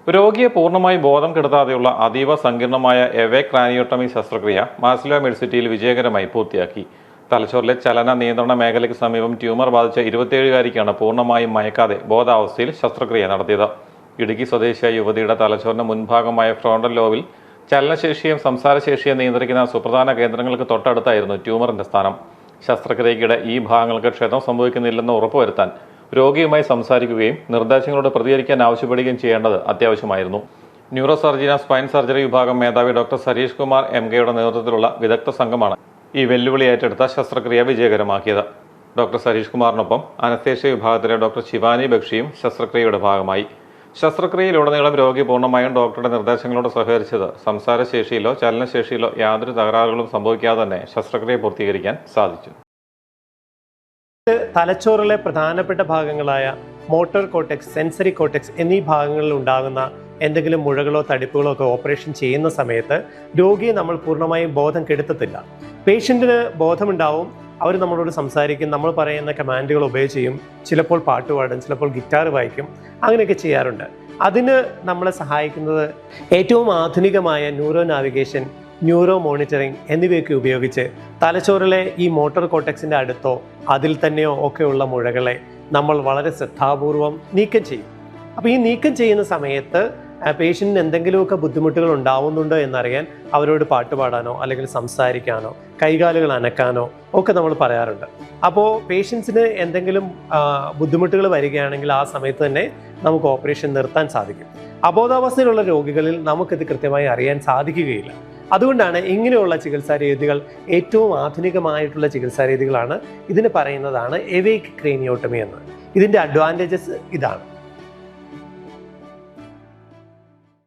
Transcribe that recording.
രോഗിയെ പൂർണ്ണമായി ബോധം കെടുത്താതെയുള്ള അതീവ സങ്കീർണമായ എവേക് ക്രാനിയോട്ടമി ശസ്ത്രക്രിയ മാർസിലോ മെഡിസിറ്റിയിൽ വിജയകരമായി പൂർത്തിയാക്കി. തലച്ചോറിലെ ചലന നിയന്ത്രണ മേഖലയ്ക്ക് സമീപം ട്യൂമർ ബാധിച്ച 27-കാരിക്കാണ് പൂർണ്ണമായും മയക്കാതെ ബോധാവസ്ഥയിൽ ശസ്ത്രക്രിയ നടത്തിയത്. ഇടുക്കി സ്വദേശിയായ യുവതിയുടെ തലച്ചോറിന് മുൻഭാഗമായ ഫ്രോണ്ടൽ ലോബിൽ ചലനശേഷിയും സംസാരശേഷിയും നിയന്ത്രിക്കുന്ന സുപ്രധാന കേന്ദ്രങ്ങൾക്ക് തൊട്ടടുത്തായിരുന്നു ട്യൂമറിന്റെ സ്ഥാനം. ശസ്ത്രക്രിയയ്ക്കിടെ ഈ ഭാഗങ്ങൾക്ക് ക്ഷതം സംഭവിക്കുന്നില്ലെന്ന് ഉറപ്പുവരുത്താൻ രോഗിയുമായി സംസാരിക്കുകയും നിർദ്ദേശങ്ങളോട് പ്രതികരിക്കാൻ ആവശ്യപ്പെടുകയും ചെയ്യേണ്ടത് അത്യാവശ്യമായിരുന്നു. ന്യൂറോ സർജൻ സ്പൈൻ സർജറി വിഭാഗം മേധാവി ഡോക്ടർ സരീഷ് കുമാർ MKയുടെ നേതൃത്വത്തിലുള്ള വിദഗ്ധ സംഘമാണ് ഈ വെല്ലുവിളി ഏറ്റെടുത്ത ശസ്ത്രക്രിയ വിജയകരമാക്കിയത്. ഡോക്ടർ സരീഷ് കുമാറിനൊപ്പം അനസ്തേഷ്യ വിഭാഗത്തിലെ ഡോക്ടർ ശിവാനി ബക്ഷിയും ശസ്ത്രക്രിയയുടെ ഭാഗമായി. ശസ്ത്രക്രിയയിലുടനീളം രോഗി പൂർണ്ണമായും ഡോക്ടറുടെ നിർദ്ദേശങ്ങളോട് സഹകരിച്ചത് സംസാരശേഷിയിലോ ചലനശേഷിയിലോ യാതൊരു തകരാറുകളും സംഭവിക്കാതെ തന്നെ ശസ്ത്രക്രിയ പൂർത്തീകരിക്കാൻ സാധിച്ചു. തലച്ചോറിലെ പ്രധാനപ്പെട്ട ഭാഗങ്ങളായ മോട്ടോർ കോർട്ടെക്സ്, സെൻസറി കോർട്ടെക്സ് എന്നീ ഭാഗങ്ങളിൽ ഉണ്ടാകുന്ന എന്തെങ്കിലും മുഴകളോ തടിപ്പുകളോ ഒക്കെ ഓപ്പറേഷൻ ചെയ്യുന്ന സമയത്ത് രോഗിയെ നമ്മൾ പൂർണ്ണമായും ബോധം കെടുത്തത്തില്ല. പേഷ്യൻറ്റിന് ബോധമുണ്ടാവും, അവർ നമ്മളോട് സംസാരിക്കും, നമ്മൾ പറയുന്ന കമാൻഡുകൾ ഒബേ ചെയ്യും, ചിലപ്പോൾ പാട്ട് പാടും, ചിലപ്പോൾ ഗിറ്റാർ വായിക്കും, അങ്ങനെയൊക്കെ ചെയ്യാറുണ്ട്. അതിന് നമ്മളെ സഹായിക്കുന്നത് ഏറ്റവും ആധുനികമായ ന്യൂറോ നാവിഗേഷൻ, ന്യൂറോ മോണിറ്ററിംഗ് എന്നിവയൊക്കെ ഉപയോഗിച്ച് തലച്ചോറിലെ ഈ മോട്ടോർ കോർട്ടെക്സിൻ്റെ അടുത്തോ അതിൽ തന്നെയോ ഒക്കെയുള്ള മുഴകളെ നമ്മൾ വളരെ ശ്രദ്ധാപൂർവം നീക്കം ചെയ്യും. അപ്പോൾ ഈ നീക്കം ചെയ്യുന്ന സമയത്ത് പേഷ്യൻറ്റിന് എന്തെങ്കിലുമൊക്കെ ബുദ്ധിമുട്ടുകൾ ഉണ്ടാവുന്നുണ്ടോ എന്നറിയാൻ അവരോട് പാട്ട് പാടാനോ അല്ലെങ്കിൽ സംസാരിക്കാനോ കൈകാലുകൾ അനക്കാനോ ഒക്കെ നമ്മൾ പറയാറുണ്ട്. അപ്പോൾ പേഷ്യൻസിന് എന്തെങ്കിലും ബുദ്ധിമുട്ടുകൾ വരികയാണെങ്കിൽ ആ സമയത്ത് തന്നെ നമുക്ക് ഓപ്പറേഷൻ നിർത്താൻ സാധിക്കും. അബോധാവസ്ഥയിലുള്ള രോഗികളിൽ നമുക്കിത് കൃത്യമായി അറിയാൻ സാധിക്കുകയില്ല. അതുകൊണ്ടാണ് ഇങ്ങനെയുള്ള ചികിത്സാ രീതികൾ ഏറ്റവും ആധുനികമായിട്ടുള്ള ചികിത്സാ രീതികളാണ്. ഇതിന് പറയുന്നതാണ് എവേക് ക്രേനിയോട്ടമി എന്ന്. ഇതിൻ്റെ അഡ്വാൻറ്റേജസ് ഇതാണ്.